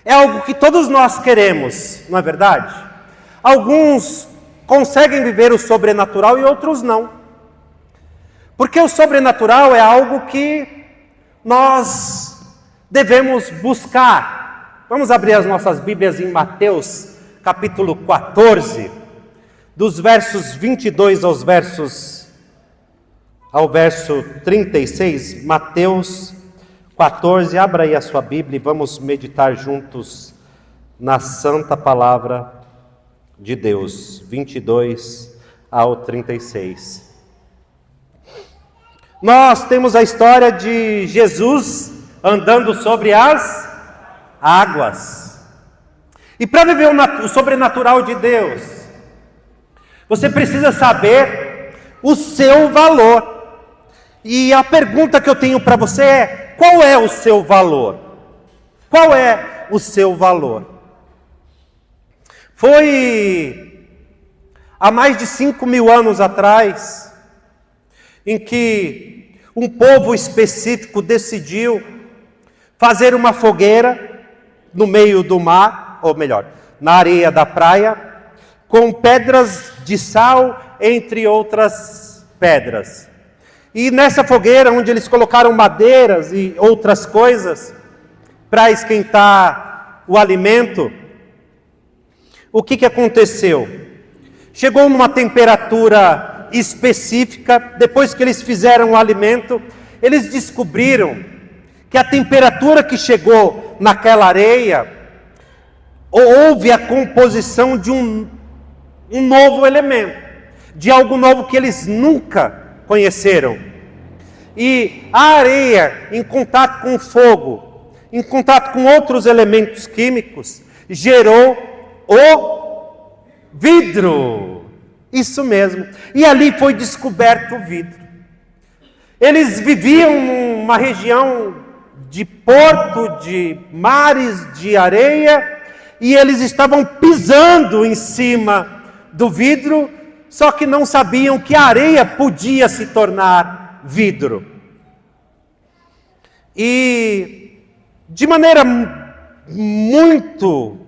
é algo que todos nós queremos, não é verdade? Alguns conseguem viver o sobrenatural e outros não. Porque o sobrenatural é algo que nós devemos buscar. Vamos abrir as nossas Bíblias em Mateus, capítulo 14, dos versos 22 ao verso 36. Mateus 14, abra aí a sua Bíblia e vamos meditar juntos na santa palavra de Deus, 22 ao 36. Nós temos a história de Jesus andando sobre as águas. E para viver o sobrenatural de Deus, você precisa saber o seu valor. E a pergunta que eu tenho para você é: qual é o seu valor? Qual é o seu valor? Foi há mais de 5.000 anos atrás, em que um povo específico decidiu fazer uma fogueira no meio do mar, ou melhor, na areia da praia, com pedras de sal, entre outras pedras. E nessa fogueira, onde eles colocaram madeiras e outras coisas para esquentar o alimento, o que aconteceu? Chegou numa temperatura específica. Depois que eles fizeram o alimento, eles descobriram que a temperatura que chegou naquela areia, houve a composição de um novo elemento, de algo novo que eles nunca conheceram. E a areia, em contato com o fogo, em contato com outros elementos químicos, gerou o vidro. Isso mesmo. E ali foi descoberto o vidro. Eles viviam numa região de porto, de mares de areia, e eles estavam pisando em cima do vidro, só que não sabiam que a areia podia se tornar vidro. E de maneira muito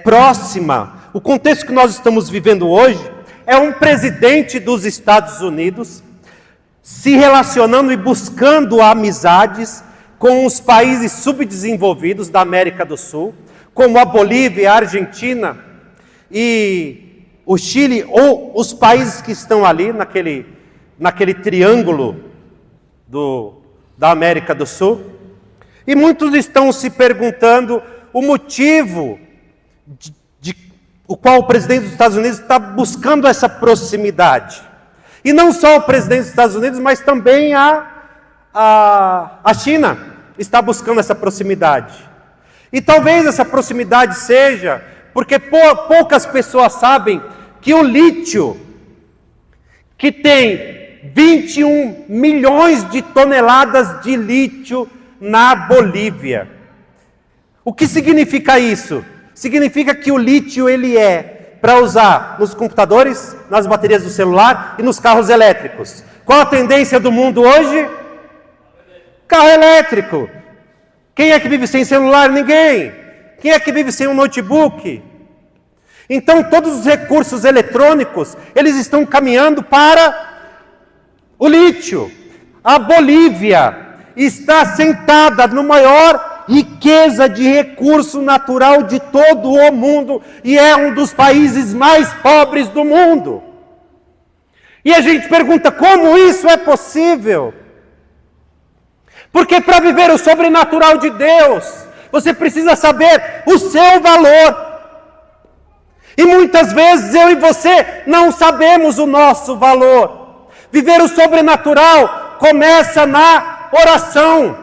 próxima, o contexto que nós estamos vivendo hoje é um presidente dos Estados Unidos se relacionando e buscando amizades com os países subdesenvolvidos da América do Sul, como a Bolívia, a Argentina e o Chile, ou os países que estão ali naquele triângulo da América do Sul. E muitos estão se perguntando o motivo o qual o presidente dos Estados Unidos está buscando essa proximidade. E não só o presidente dos Estados Unidos, mas também a China está buscando essa proximidade. E talvez essa proximidade seja porque poucas pessoas sabem que o lítio, que tem 21 milhões de toneladas de lítio na Bolívia. O que significa isso? Significa que o lítio ele é para usar nos computadores, nas baterias do celular e nos carros elétricos. Qual a tendência do mundo hoje? Carro elétrico. Quem é que vive sem celular? Ninguém. Quem é que vive sem um notebook? Então todos os recursos eletrônicos, eles estão caminhando para o lítio. A Bolívia está sentada no maior riqueza de recurso natural de todo o mundo e é um dos países mais pobres do mundo. E a gente pergunta: como isso é possível? Porque para viver o sobrenatural de Deus, você precisa saber o seu valor. E muitas vezes eu e você não sabemos o nosso valor. Viver o sobrenatural começa na oração.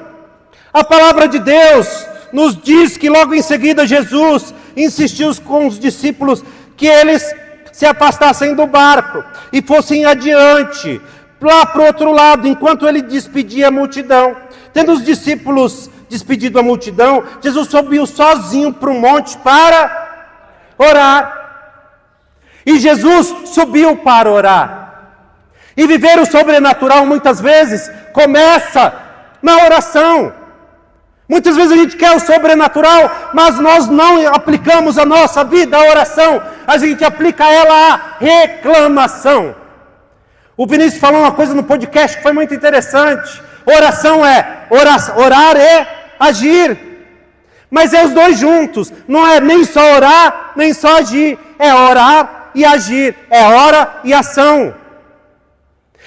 A palavra de Deus nos diz que logo em seguida Jesus insistiu com os discípulos que eles se afastassem do barco e fossem adiante, lá para o outro lado, enquanto ele despedia a multidão. Tendo os discípulos despedido a multidão, Jesus subiu sozinho para o monte para orar. E Jesus subiu para orar. E viver o sobrenatural muitas vezes começa na oração. Muitas vezes a gente quer o sobrenatural, mas nós não aplicamos a nossa vida à oração. A gente aplica ela à reclamação. O Vinícius falou uma coisa no podcast que foi muito interessante. Oração é orar é agir. Mas é os dois juntos. Não é nem só orar, nem só agir. É orar e agir. É hora e ação.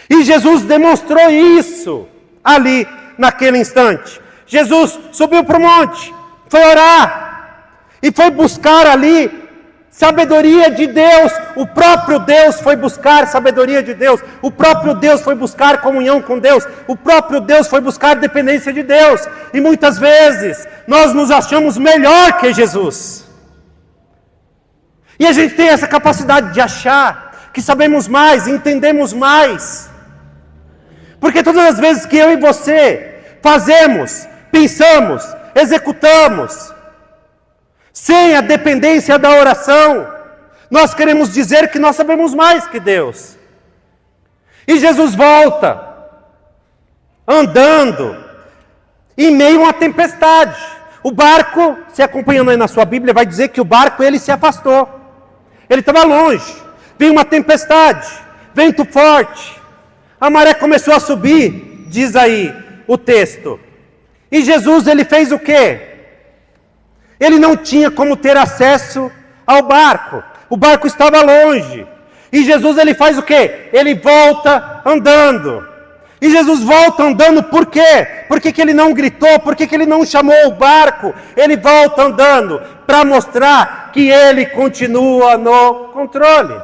E Jesus demonstrou isso ali, naquele instante. Jesus subiu para o monte, foi orar, e foi buscar ali sabedoria de Deus. O próprio Deus foi buscar sabedoria de Deus. O próprio Deus foi buscar comunhão com Deus. O próprio Deus foi buscar dependência de Deus. E muitas vezes nós nos achamos melhor que Jesus. E a gente tem essa capacidade de achar que sabemos mais, entendemos mais. Porque todas as vezes que eu e você fazemos, pensamos, executamos, sem a dependência da oração, nós queremos dizer que nós sabemos mais que Deus. E Jesus volta, andando, em meio a uma tempestade. O barco, se acompanhando aí na sua Bíblia, vai dizer que o barco, ele se afastou. Ele estava longe, veio uma tempestade, vento forte, a maré começou a subir, diz aí o texto. E Jesus, ele fez o quê? Ele não tinha como ter acesso ao barco. O barco estava longe. E Jesus, ele faz o quê? Ele volta andando. E Jesus volta andando por quê? Por que ele não gritou? Por que ele não chamou o barco? Ele volta andando para mostrar que ele continua no controle.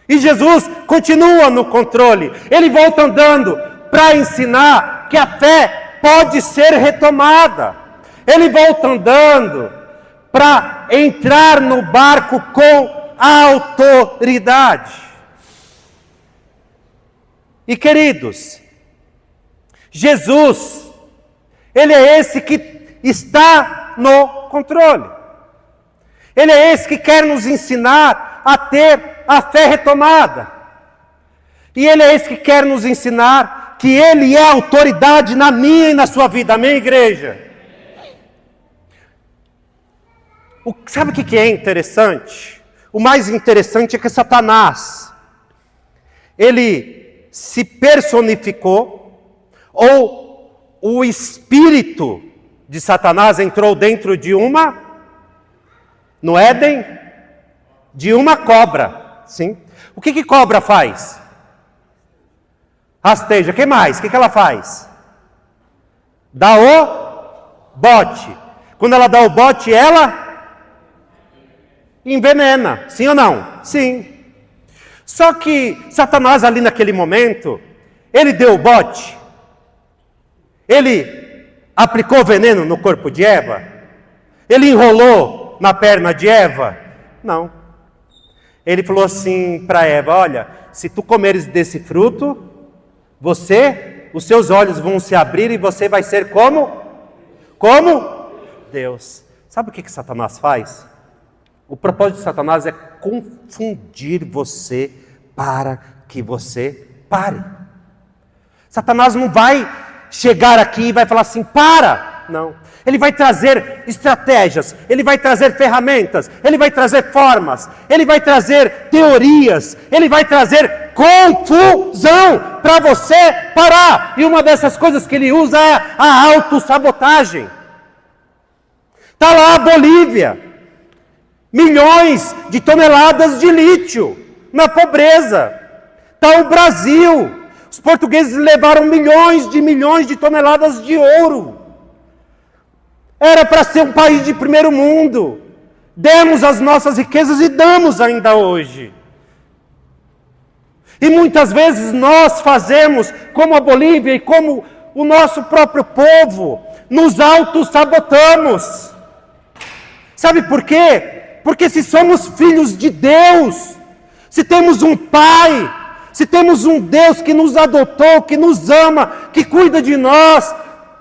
E Jesus continua no controle. Ele volta andando para ensinar que a fé pode ser retomada. Ele volta andando para entrar no barco com autoridade. E queridos, Jesus, ele é esse que está no controle. Ele é esse que quer nos ensinar a ter a fé retomada. E ele é esse que quer nos ensinar que ele é autoridade na minha e na sua vida. Amém, igreja? Sabe o que é interessante? O mais interessante é que Satanás, ele se personificou, ou o espírito de Satanás entrou dentro de no Éden, de uma cobra. Sim. O que cobra faz? Rasteja. O que mais? O que ela faz? Dá o bote. Quando ela dá o bote, ela envenena. Sim ou não? Sim. Só que Satanás ali naquele momento, ele deu o bote. Ele aplicou veneno no corpo de Eva. Ele enrolou na perna de Eva. Não. Ele falou assim para Eva: olha, se tu comeres desse fruto, os seus olhos vão se abrir e você vai ser como Deus. Sabe o que Satanás faz? O propósito de Satanás é confundir você para que você pare. Satanás não vai chegar aqui e vai falar assim: para! Não. Ele vai trazer estratégias, ele vai trazer ferramentas, ele vai trazer formas, ele vai trazer teorias, ele vai trazer confusão para você parar. E uma dessas coisas que ele usa é a autossabotagem. Está lá a Bolívia, milhões de toneladas de lítio na pobreza. Está o Brasil, os portugueses levaram milhões de toneladas de ouro. Era para ser um país de primeiro mundo. Demos as nossas riquezas e damos ainda hoje. E muitas vezes nós fazemos como a Bolívia e como o nosso próprio povo, nos autossabotamos. Sabe por quê? Porque se somos filhos de Deus, se temos um Pai, se temos um Deus que nos adotou, que nos ama, que cuida de nós,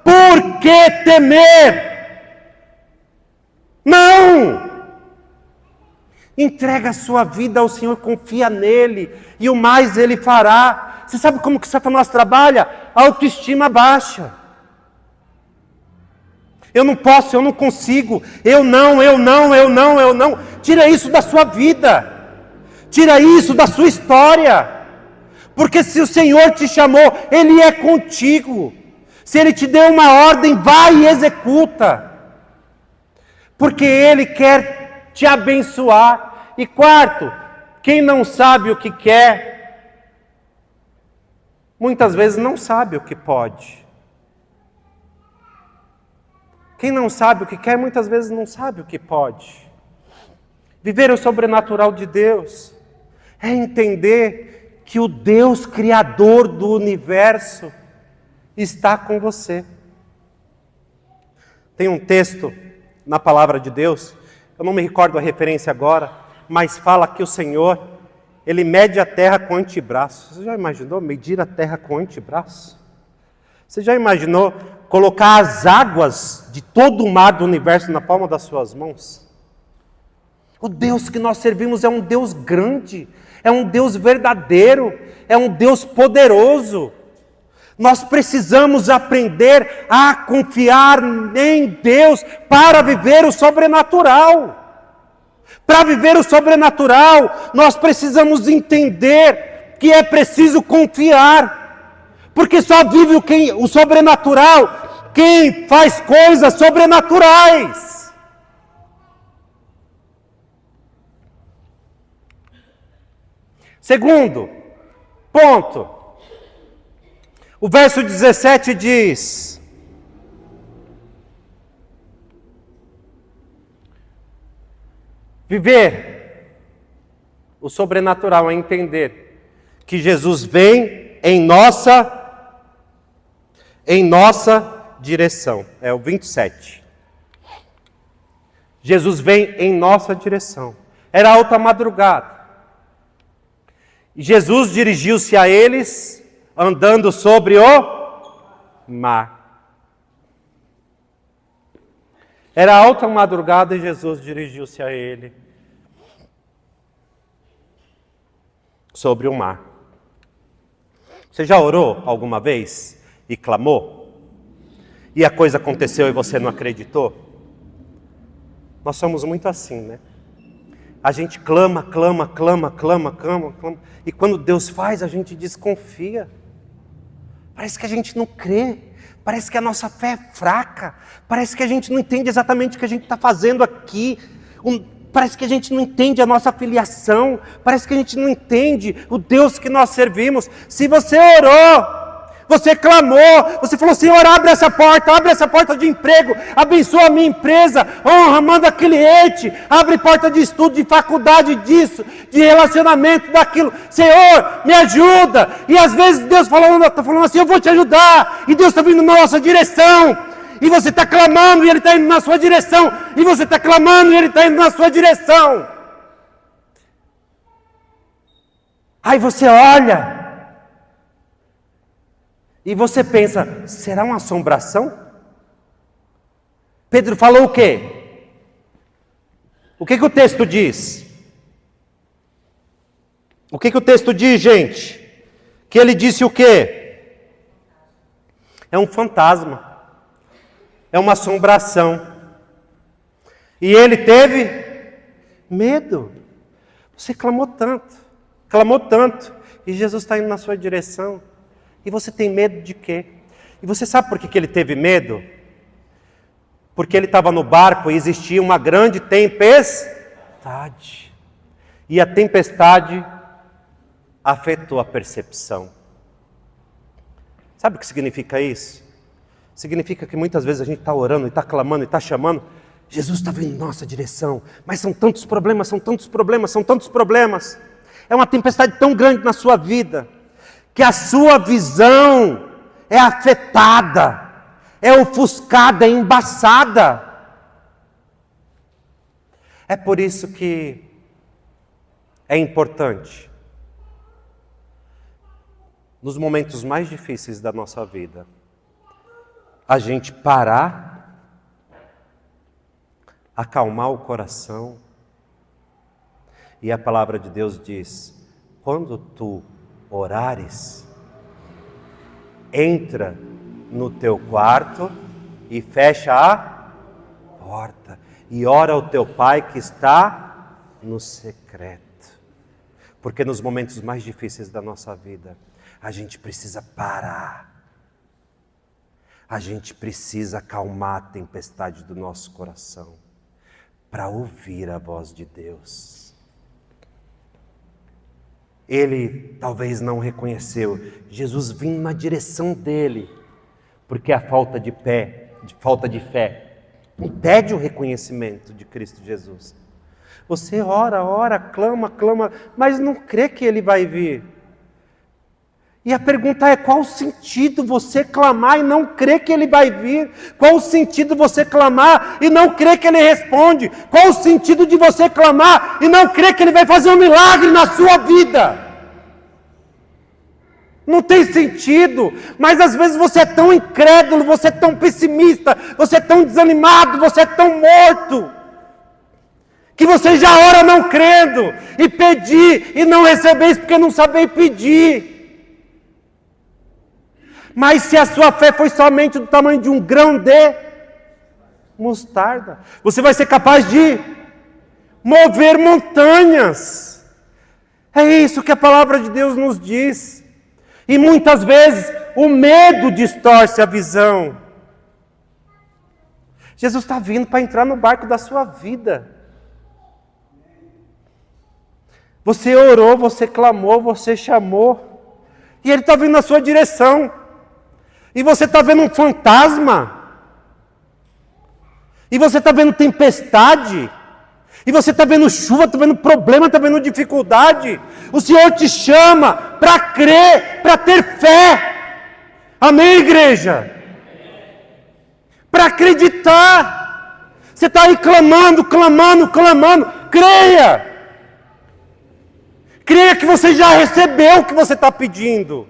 por que temer? Não! Entrega a sua vida ao Senhor, confia nele, e o mais ele fará. Você sabe como que Satanás trabalha? Autoestima baixa. Eu não posso, eu não consigo. Eu não. Tira isso da sua vida. Tira isso da sua história. Porque se o Senhor te chamou, Ele é contigo. Se Ele te deu uma ordem, vai e executa. Porque Ele quer te abençoar. E quarto, quem não sabe o que quer, muitas vezes não sabe o que pode. Quem não sabe o que quer, muitas vezes não sabe o que pode. Viver o sobrenatural de Deus é entender que o Deus Criador do universo está com você. Tem um texto na palavra de Deus, eu não me recordo a referência agora, mas fala que o Senhor, Ele mede a terra com o antebraço. Você já imaginou medir a terra com o antebraço? Você já imaginou colocar as águas de todo o mar do universo na palma das suas mãos? O Deus que nós servimos é um Deus grande, é um Deus verdadeiro, é um Deus poderoso. Nós precisamos aprender a confiar em Deus para viver o sobrenatural. Para viver o sobrenatural, nós precisamos entender que é preciso confiar. Porque só vive o sobrenatural quem faz coisas sobrenaturais. Segundo ponto, o verso 17 diz: viver o sobrenatural é entender que Jesus vem em nossa direção. É o 27. Jesus vem em nossa direção. Era alta madrugada. E Jesus dirigiu-se a eles andando sobre o mar. Era alta madrugada e Jesus dirigiu-se a ele sobre o mar. Você já orou alguma vez e clamou? E a coisa aconteceu e você não acreditou? Nós somos muito assim, né? A gente clama. E quando Deus faz, a gente desconfia. Parece que a gente não crê. Parece que a nossa fé é fraca. Parece que a gente não entende exatamente o que a gente está fazendo aqui. Parece que a gente não entende a nossa filiação. Parece que a gente não entende o Deus que nós servimos. Se você orou, você clamou, você falou: Senhor, abre essa porta de emprego, abençoa a minha empresa, honra, manda cliente, abre porta de estudo, de faculdade disso, de relacionamento daquilo. Senhor, me ajuda. E às vezes Deus está falando assim: eu vou te ajudar. E Deus está vindo na nossa direção. E você está clamando e Ele está indo na sua direção. E você está clamando e Ele está indo na sua direção. Aí você olha e você pensa: será uma assombração? Pedro falou o quê? O que o texto diz? O que o texto diz, gente? Que ele disse o quê? É um fantasma. É uma assombração. E ele teve medo. Você clamou tanto. E Jesus está indo na sua direção. E você tem medo de quê? E você sabe por que ele teve medo? Porque ele estava no barco e existia uma grande tempestade. E a tempestade afetou a percepção. Sabe o que significa isso? Significa que muitas vezes a gente está orando, e está clamando, e está chamando. Jesus está vindo em nossa direção. Mas são tantos problemas. É uma tempestade tão grande na sua vida, que a sua visão é afetada, é ofuscada, é embaçada. É por isso que é importante, nos momentos mais difíceis da nossa vida, a gente parar, acalmar o coração. E a palavra de Deus diz: quando tu orares, entra no teu quarto e fecha a porta e ora ao teu Pai que está no secreto. Porque nos momentos mais difíceis da nossa vida, a gente precisa parar. A gente precisa acalmar a tempestade do nosso coração para ouvir a voz de Deus. Ele talvez não reconheceu. Jesus vinha na direção dele, porque a falta de fé impede o reconhecimento de Cristo Jesus. Você ora, clama, mas não crê que Ele vai vir. E a pergunta é: qual o sentido você clamar e não crer que Ele vai vir? Qual o sentido você clamar e não crer que Ele responde? Qual o sentido de você clamar e não crer que Ele vai fazer um milagre na sua vida? Não tem sentido, mas às vezes você é tão incrédulo, você é tão pessimista, você é tão desanimado, você é tão morto, que você já ora não crendo, e pedir e não recebeis porque não sabeis pedir. Mas se a sua fé foi somente do tamanho de um grão de mostarda, você vai ser capaz de mover montanhas. É isso que a palavra de Deus nos diz. E muitas vezes o medo distorce a visão. Jesus está vindo para entrar no barco da sua vida. Você orou, você clamou, você chamou, e Ele está vindo na sua direção. E você está vendo um fantasma, e você está vendo tempestade, e você está vendo chuva, está vendo problema, está vendo dificuldade. O Senhor te chama para crer, para ter fé. Amém, igreja? Para acreditar. Você está aí clamando. Creia. Creia que você já recebeu o que você está pedindo.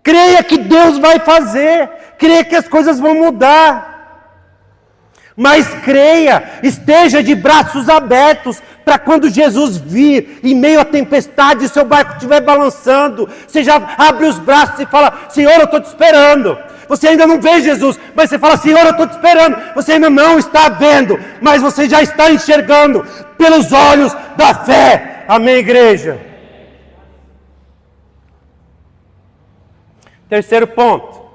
Creia que Deus vai fazer. Creia que as coisas vão mudar. Mas creia, esteja de braços abertos, para quando Jesus vir, em meio à tempestade, seu barco estiver balançando, você já abre os braços e fala: Senhor, eu estou te esperando. Você ainda não vê Jesus, mas você fala: Senhor, eu estou te esperando. Você ainda não está vendo, mas você já está enxergando pelos olhos da fé. Amém, igreja? Terceiro ponto: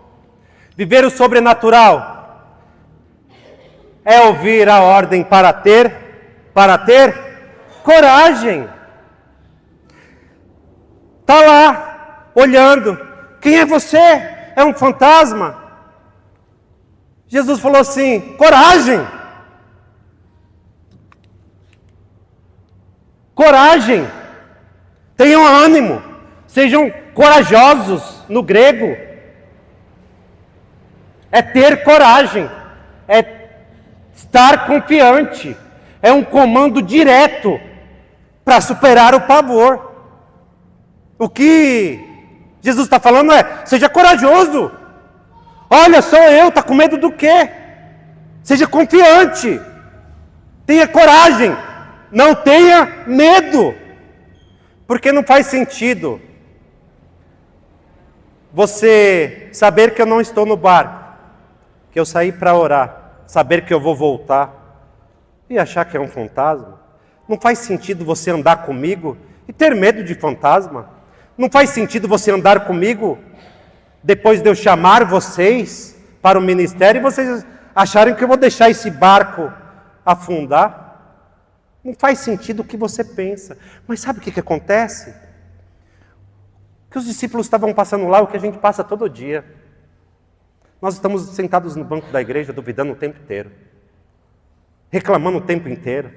viver o sobrenatural é ouvir a ordem para ter coragem. Está lá, olhando. Quem é você? É um fantasma? Jesus falou assim: coragem. Coragem. Tenham ânimo. Sejam corajosos no grego. É ter coragem. É estar confiante. É um comando direto para superar o pavor. O que Jesus está falando é: seja corajoso. Olha, sou eu, está com medo do quê? Seja confiante. Tenha coragem. Não tenha medo. Porque não faz sentido você saber que eu não estou no barco, que eu saí para orar, saber que eu vou voltar e achar que é um fantasma. Não faz sentido você andar comigo e ter medo de fantasma. Não faz sentido você andar comigo depois de eu chamar vocês para o ministério e vocês acharem que eu vou deixar esse barco afundar. Não faz sentido o que você pensa. Mas sabe o que acontece? Que os discípulos estavam passando lá o que a gente passa todo dia. Nós estamos sentados no banco da igreja, duvidando o tempo inteiro, reclamando o tempo inteiro,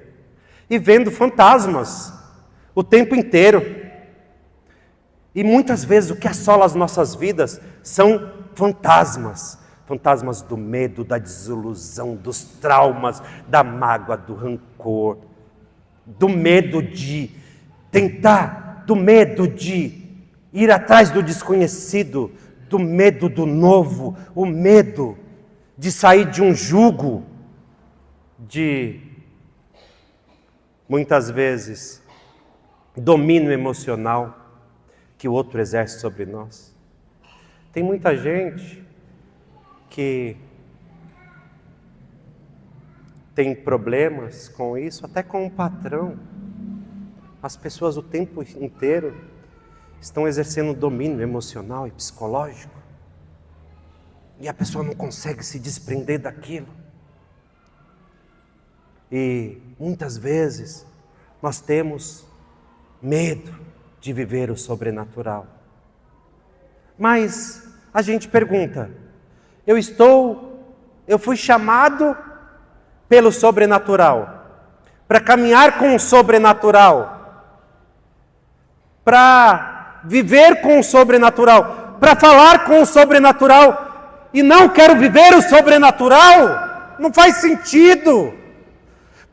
e vendo fantasmas o tempo inteiro. E muitas vezes o que assola as nossas vidas são fantasmas. Fantasmas do medo, da desilusão, dos traumas, da mágoa, do rancor, do medo de tentar, do medo de ir atrás do desconhecido, do medo do novo, o medo de sair de um jugo, de, muitas vezes, domínio emocional que o outro exerce sobre nós. Tem muita gente que tem problemas com isso, até com o patrão. As pessoas o tempo inteiro estão exercendo domínio emocional e psicológico. E a pessoa não consegue se desprender daquilo. E muitas vezes nós temos medo de viver o sobrenatural. Mas a gente pergunta, eu fui chamado pelo sobrenatural, para caminhar com o sobrenatural, para viver com o sobrenatural, para falar com o sobrenatural, e não quero viver o sobrenatural? Não faz sentido.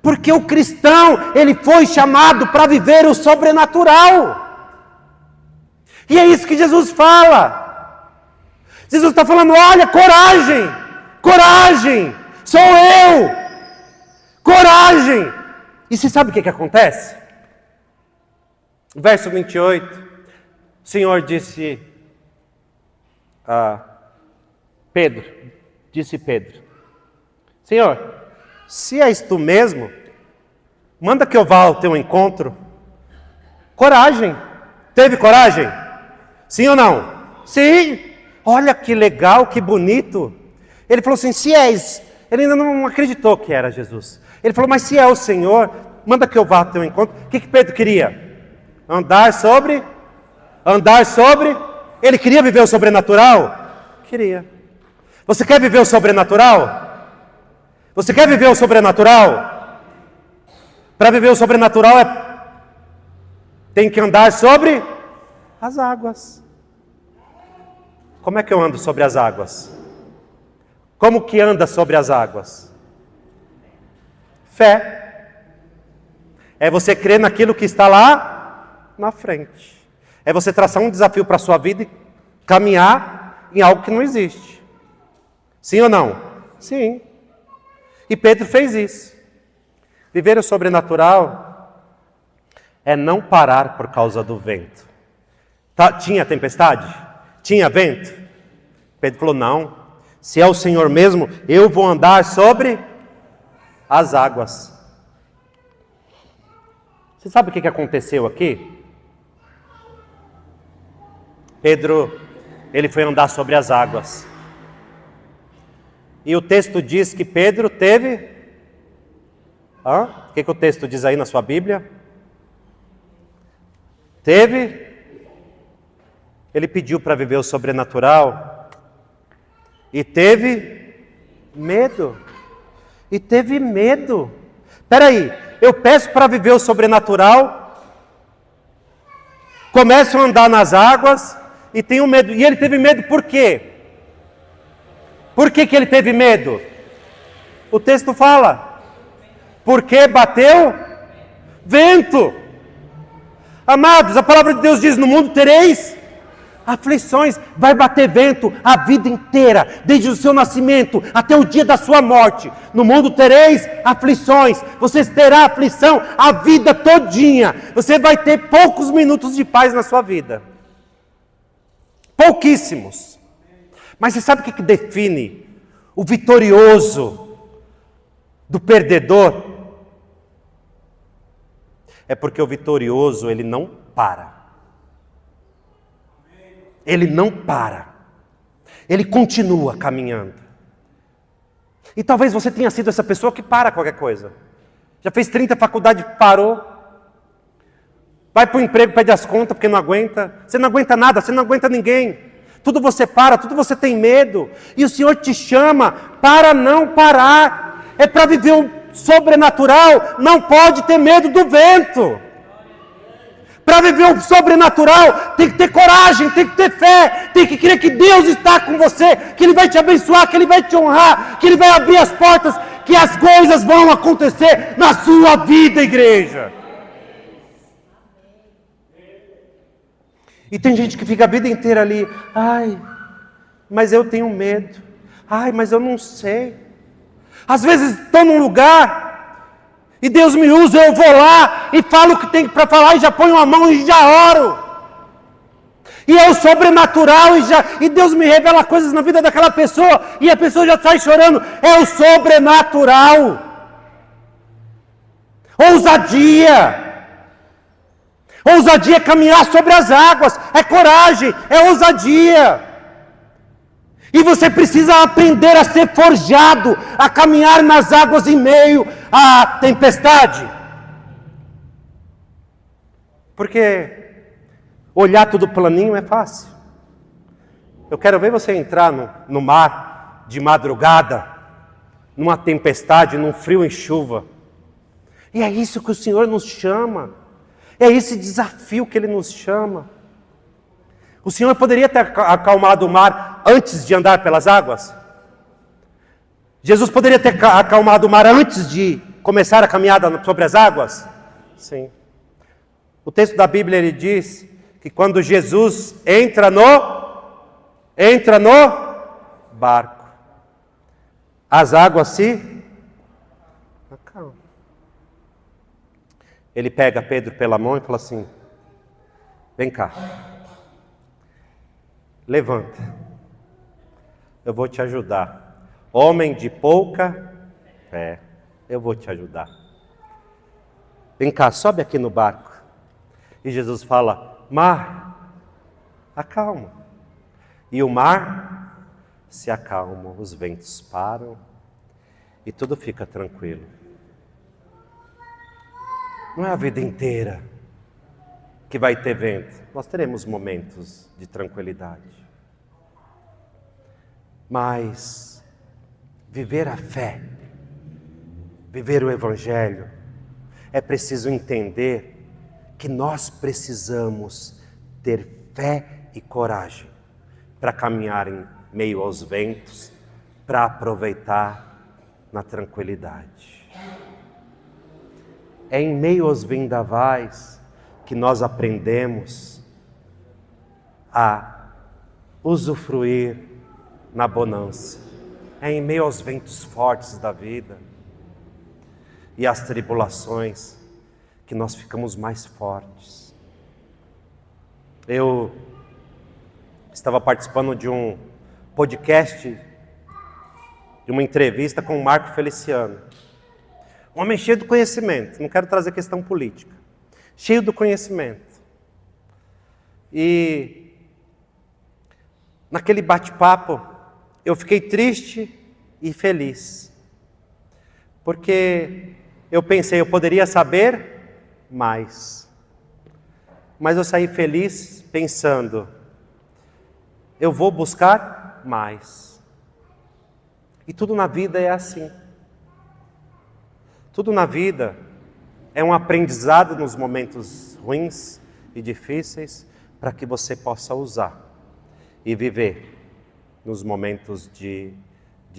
Porque o cristão, ele foi chamado para viver o sobrenatural. E é isso que Jesus fala. Jesus está falando, olha, coragem, coragem, sou eu, coragem. E você sabe o que acontece? Verso 28, o Senhor disse a Pedro, Senhor, se és tu mesmo, manda que eu vá ao teu encontro. Coragem. Teve coragem? Sim ou não? Sim. Olha que legal, que bonito. Ele falou assim, se és... Ele ainda não acreditou que era Jesus. Ele falou, mas se é o Senhor, manda que eu vá ao teu encontro. O que Pedro queria? Andar sobre? Ele queria viver o sobrenatural? Queria. Você quer viver o sobrenatural? Você quer viver o sobrenatural? Para viver o sobrenatural tem que andar sobre as águas. Como é que eu ando sobre as águas? Como que anda sobre as águas? Fé. É você crer naquilo que está lá na frente. É você traçar um desafio para a sua vida e caminhar em algo que não existe. Sim ou não? Sim. E Pedro fez isso. Viver o sobrenatural é não parar por causa do vento. Tinha tempestade? Tinha vento? Pedro falou, não. Se é o Senhor mesmo, eu vou andar sobre as águas. Você sabe o que aconteceu aqui? Pedro, ele foi andar sobre as águas. E o texto diz que Pedro teve... O que o texto diz aí na sua Bíblia? Ele pediu para viver o sobrenatural. E teve medo. Espera aí, eu peço para viver o sobrenatural, começo a andar nas águas e tenho medo. E ele teve medo por quê? Por que ele teve medo? O texto fala, porque bateu vento. Amados, a palavra de Deus diz, no mundo tereis aflições. Vai bater vento a vida inteira, desde o seu nascimento até o dia da sua morte. No mundo tereis aflições. Você terá aflição a vida todinha. Você vai ter poucos minutos de paz na sua vida. Pouquíssimos. Mas você sabe o que define o vitorioso do perdedor? É porque o vitorioso, ele não para. Ele não para. Ele continua caminhando. E talvez você tenha sido essa pessoa que para qualquer coisa. Já fez 30 faculdades, parou. Vai para o emprego, pede as contas porque não aguenta. Você não aguenta nada, você não aguenta ninguém. Tudo você para, tudo você tem medo. E o Senhor te chama para não parar. É para viver o sobrenatural, não pode ter medo do vento. Para viver o sobrenatural, tem que ter coragem, tem que ter fé, tem que crer que Deus está com você, que Ele vai te abençoar, que Ele vai te honrar, que Ele vai abrir as portas, que as coisas vão acontecer na sua vida, igreja. E tem gente que fica a vida inteira ali, ai, mas eu tenho medo, ai, mas eu não sei. Às vezes estou num lugar, e Deus me usa, eu vou lá, e falo o que tem para falar, e já ponho a mão e já oro. E é o sobrenatural, e Deus me revela coisas na vida daquela pessoa, e a pessoa já sai chorando, é o sobrenatural. Ousadia! Ousadia é caminhar sobre as águas, é coragem, é ousadia. E você precisa aprender a ser forjado, a caminhar nas águas em meio à tempestade. Porque olhar tudo planinho é fácil. Eu quero ver você entrar no mar de madrugada, numa tempestade, num frio e chuva. E é isso que o Senhor nos chama. É esse desafio que Ele nos chama. O Senhor poderia ter acalmado o mar antes de andar pelas águas? Jesus poderia ter acalmado o mar antes de começar a caminhada sobre as águas? Sim. O texto da Bíblia ele diz que quando Jesus entra no barco, as águas se acalmam. Ele pega Pedro pela mão e fala assim: vem cá, levanta, eu vou te ajudar. Homem de pouca fé, eu vou te ajudar. Vem cá, sobe aqui no barco. E Jesus fala: mar, acalma. E o mar se acalma, os ventos param e tudo fica tranquilo. Não é a vida inteira que vai ter vento. Nós teremos momentos de tranquilidade. Mas viver a fé, viver o Evangelho, é preciso entender que nós precisamos ter fé e coragem para caminhar em meio aos ventos, para aproveitar na tranquilidade. É em meio aos vendavais que nós aprendemos a usufruir na bonança. É em meio aos ventos fortes da vida e às tribulações que nós ficamos mais fortes. Eu estava participando de um podcast, de uma entrevista com o Marco Feliciano. Um homem cheio do conhecimento, não quero trazer questão política. Cheio do conhecimento. E naquele bate-papo, eu fiquei triste e feliz. Porque eu pensei, eu poderia saber mais. Mas eu saí feliz pensando, eu vou buscar mais. E tudo na vida é assim. Tudo na vida é um aprendizado nos momentos ruins e difíceis para que você possa usar e viver nos momentos de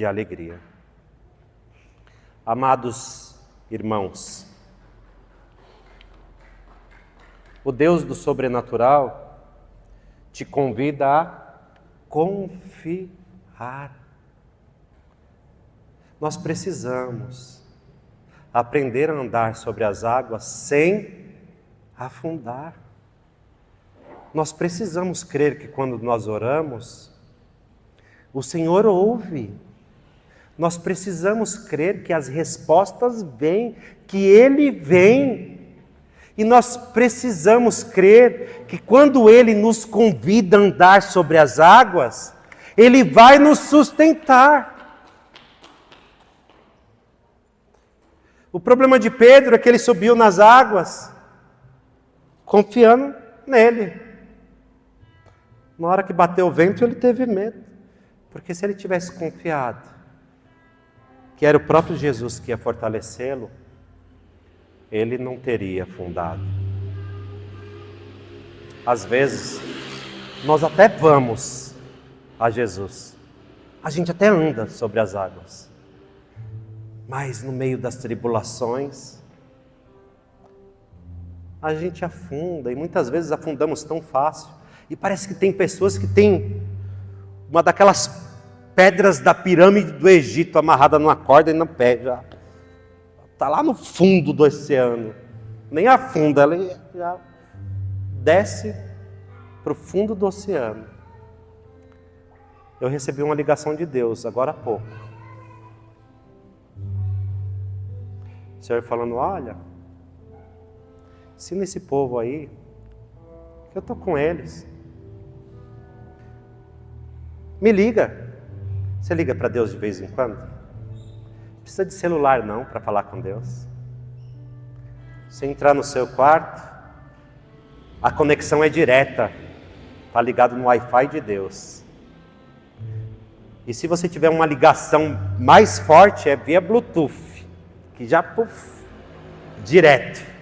alegria. Amados irmãos, o Deus do sobrenatural te convida a confiar. Nós precisamos aprender a andar sobre as águas sem afundar. Nós precisamos crer que quando nós oramos, o Senhor ouve. Nós precisamos crer que as respostas vêm, que Ele vem. E nós precisamos crer que quando Ele nos convida a andar sobre as águas, Ele vai nos sustentar. O problema de Pedro é que ele subiu nas águas, confiando nele. Na hora que bateu o vento, ele teve medo. Porque se ele tivesse confiado que era o próprio Jesus que ia fortalecê-lo, ele não teria afundado. Às vezes, nós até vamos a Jesus. A gente até anda sobre as águas. Mas no meio das tribulações, a gente afunda, e muitas vezes afundamos tão fácil. E parece que tem pessoas que têm uma daquelas pedras da pirâmide do Egito amarrada numa corda e no pé, já está lá no fundo do oceano. Nem afunda, ela já desce para o fundo do oceano. Eu recebi uma ligação de Deus agora há pouco. O Senhor falando, olha, ensina esse povo aí, que eu estou com eles. Me liga. Você liga para Deus de vez em quando? Não precisa de celular não para falar com Deus. Você entrar no seu quarto, a conexão é direta, está ligado no Wi-Fi de Deus. E se você tiver uma ligação mais forte, é via Bluetooth, que já, direto.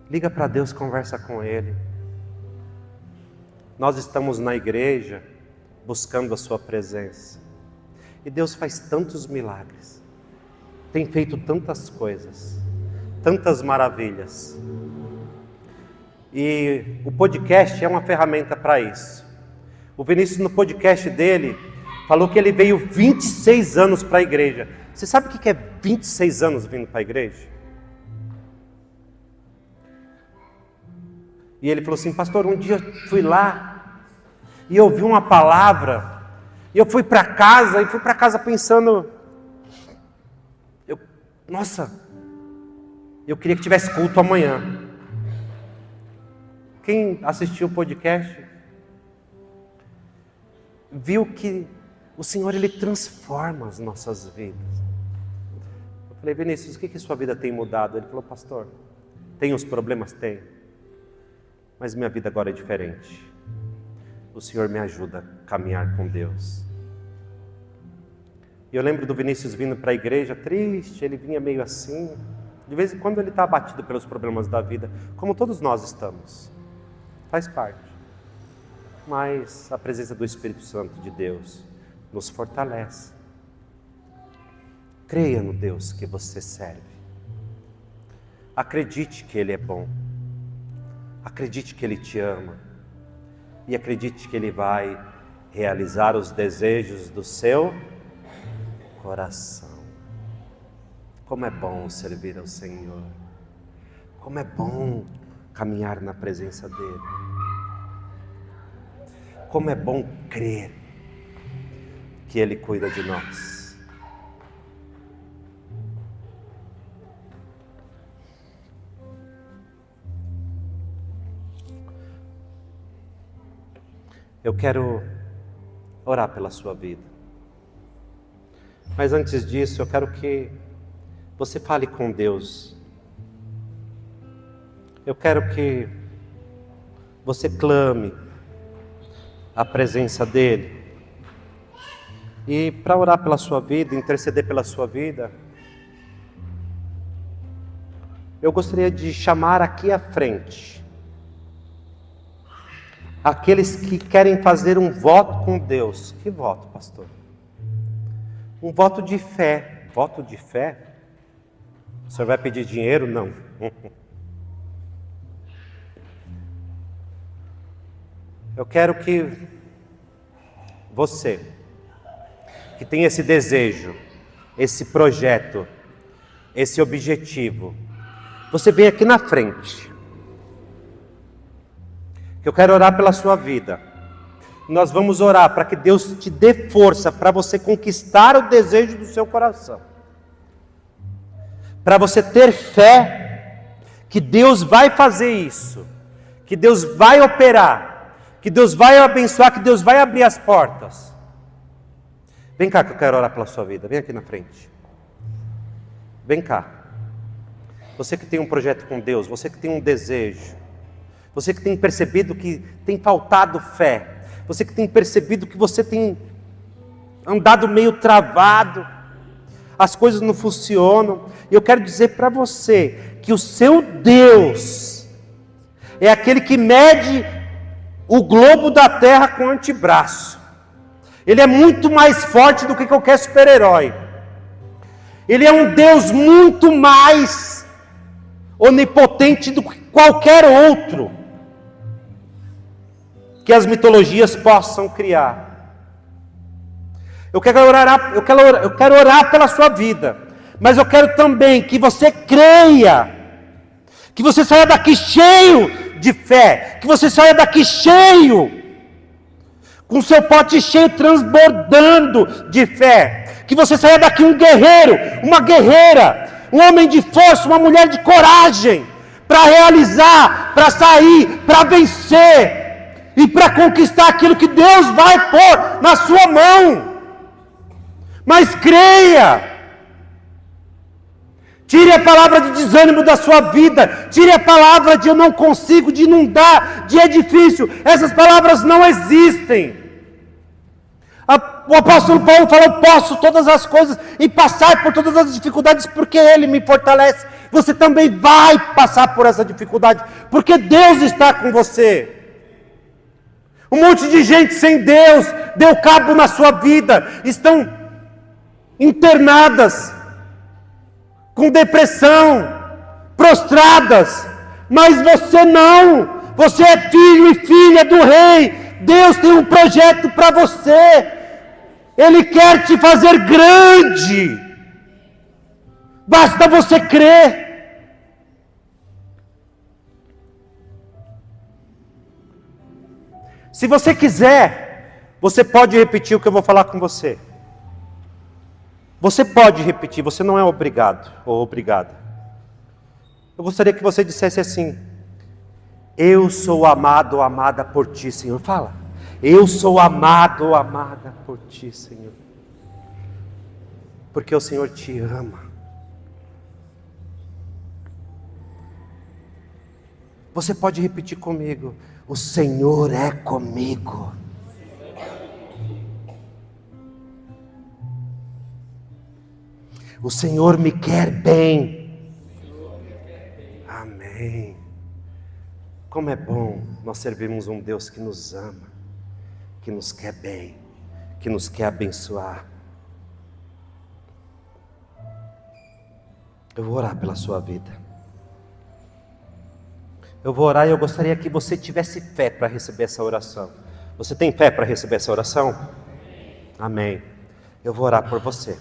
Liga para Deus, conversa com Ele. Nós estamos na igreja, buscando a sua presença. E Deus faz tantos milagres. Tem feito tantas coisas, tantas maravilhas. E o podcast é uma ferramenta para isso. O Vinícius, no podcast dele, falou que ele veio 26 anos para a igreja. Você sabe o que é 26 anos vindo para a igreja? E ele falou assim: pastor, um dia eu fui lá e ouvi uma palavra, e eu fui para casa pensando, nossa, eu queria que tivesse culto amanhã. Quem assistiu o podcast viu que o Senhor, Ele transforma as nossas vidas. Eu falei: Vinícius, o que sua vida tem mudado? Ele falou: pastor, tem os problemas? Tem. Mas minha vida agora é diferente. O Senhor me ajuda a caminhar com Deus. E eu lembro do Vinícius vindo para a igreja triste, ele vinha meio assim. De vez em quando ele está abatido pelos problemas da vida, como todos nós estamos. Faz parte. Mas a presença do Espírito Santo de Deus nos fortalece. Creia no Deus que você serve. Acredite que Ele é bom. Acredite que Ele te ama. E acredite que Ele vai realizar os desejos do seu coração. Como é bom servir ao Senhor. Como é bom caminhar na presença dEle. Como é bom crer que Ele cuida de nós. Eu quero orar pela sua vida. Mas antes disso, eu quero que você fale com Deus. Eu quero que você clame a presença dEle. E para orar pela sua vida, interceder pela sua vida, eu gostaria de chamar aqui à frente aqueles que querem fazer um voto com Deus. Que voto, pastor? Um voto de fé. Voto de fé? O senhor vai pedir dinheiro? Não. Eu quero que você, que tem esse desejo, esse projeto, esse objetivo, você venha aqui na frente. Eu quero orar pela sua vida. Nós vamos orar para que Deus te dê força para você conquistar o desejo do seu coração. Para você ter fé que Deus vai fazer isso, que Deus vai operar, que Deus vai abençoar, que Deus vai abrir as portas. Vem cá que eu quero orar pela sua vida. Vem aqui na frente. Vem cá. Você que tem um projeto com Deus, você que tem um desejo, você que tem percebido que tem faltado fé, você que tem percebido que você tem andado meio travado, as coisas não funcionam, e eu quero dizer para você que o seu Deus é aquele que mede o globo da terra com o antebraço. Ele é muito mais forte do que qualquer super-herói. Ele é um Deus muito mais onipotente do que qualquer outro que as mitologias possam criar. Eu quero orar pela sua vida, mas eu quero também que você creia, que você saia daqui cheio de fé, que você saia daqui cheio, com seu pote cheio, transbordando de fé, que você saia daqui um guerreiro, uma guerreira, um homem de força, uma mulher de coragem, para realizar, para sair, para vencer e para conquistar aquilo que Deus vai pôr na sua mão. Mas creia. Tire a palavra de desânimo da sua vida. Tire a palavra de eu não consigo, de não dá, de é difícil. Essas palavras não existem. O apóstolo Paulo falou: posso todas as coisas e passar por todas as dificuldades porque Ele me fortalece. Você também vai passar por essa dificuldade, porque Deus está com você. Um monte de gente sem Deus deu cabo na sua vida, estão internadas, com depressão, prostradas, mas você não, você é filho e filha do Rei. Deus tem um projeto para você, Ele quer te fazer grande, basta você crer. Se você quiser, você pode repetir o que eu vou falar com você. Você pode repetir, você não é obrigado ou obrigada. Eu gostaria que você dissesse assim: eu sou amado ou amada por Ti, Senhor. Fala. Eu sou amado ou amada por Ti, Senhor. Porque o Senhor te ama. Você pode repetir comigo: o Senhor é comigo. O Senhor me quer bem. Amém. Como é bom nós servimos um Deus que nos ama, que nos quer bem, que nos quer abençoar. Eu vou orar pela sua vida. Eu vou orar e eu gostaria que você tivesse fé para receber essa oração. Você tem fé para receber essa oração? Amém. Eu vou orar por você.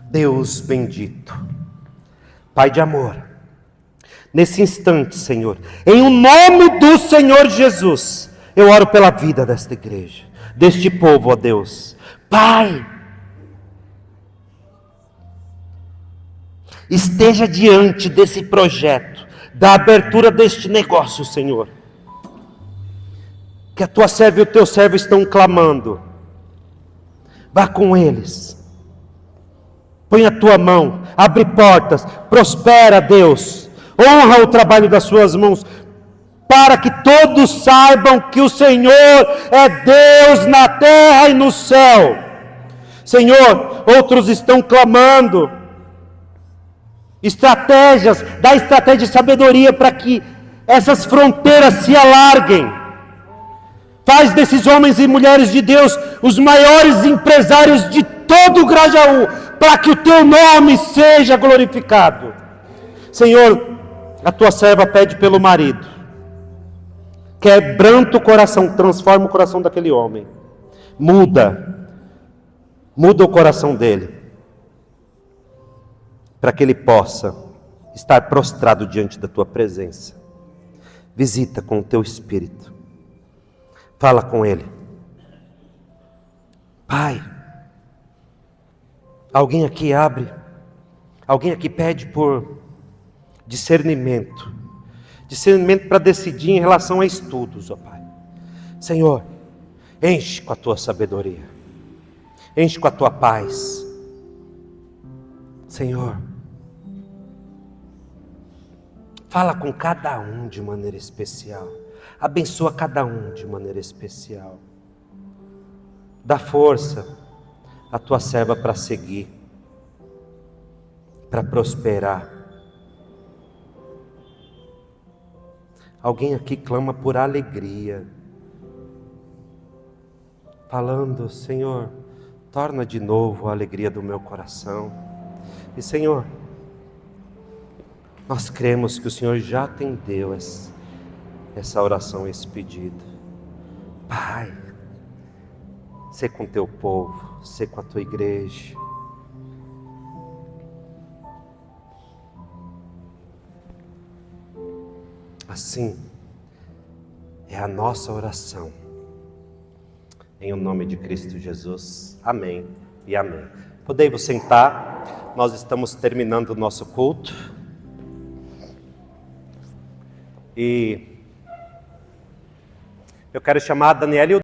Deus bendito, Pai de amor, nesse instante, Senhor, em o nome do Senhor Jesus, eu oro pela vida desta igreja, deste povo, ó Deus. Pai, esteja diante desse projeto, da abertura deste negócio, Senhor, que a tua serva e o teu servo estão clamando. Vá com eles. Põe a tua mão, abre portas, prospera, Deus, honra o trabalho das suas mãos, para que todos saibam que o Senhor é Deus na terra e no céu. Senhor, outros estão clamando estratégias, dá estratégia e sabedoria para que essas fronteiras se alarguem. Faz desses homens e mulheres de Deus os maiores empresários de todo o Grajaú, para que o teu nome seja glorificado. Senhor, a tua serva pede pelo marido. Quebranta o coração, transforma o coração daquele homem. Muda o coração dele, para que ele possa estar prostrado diante da tua presença. Visita com o teu espírito. Fala com ele. Pai, alguém aqui pede por discernimento para decidir em relação a estudos, ó Pai. Senhor, enche com a tua sabedoria, enche com a tua paz. Senhor, fala com cada um de maneira especial, abençoa cada um de maneira especial. Dá força a tua serva para seguir, para prosperar. Alguém aqui clama por alegria, falando: Senhor, torna de novo a alegria do meu coração. E Senhor, nós cremos que o Senhor já atendeu essa oração, esse pedido. Pai, sê com o teu povo, sê com a tua igreja. Assim é a nossa oração. Em o nome de Cristo Jesus. Amém e amém. Podei-vos sentar, nós estamos terminando o nosso culto. E eu quero chamar a Daniela e o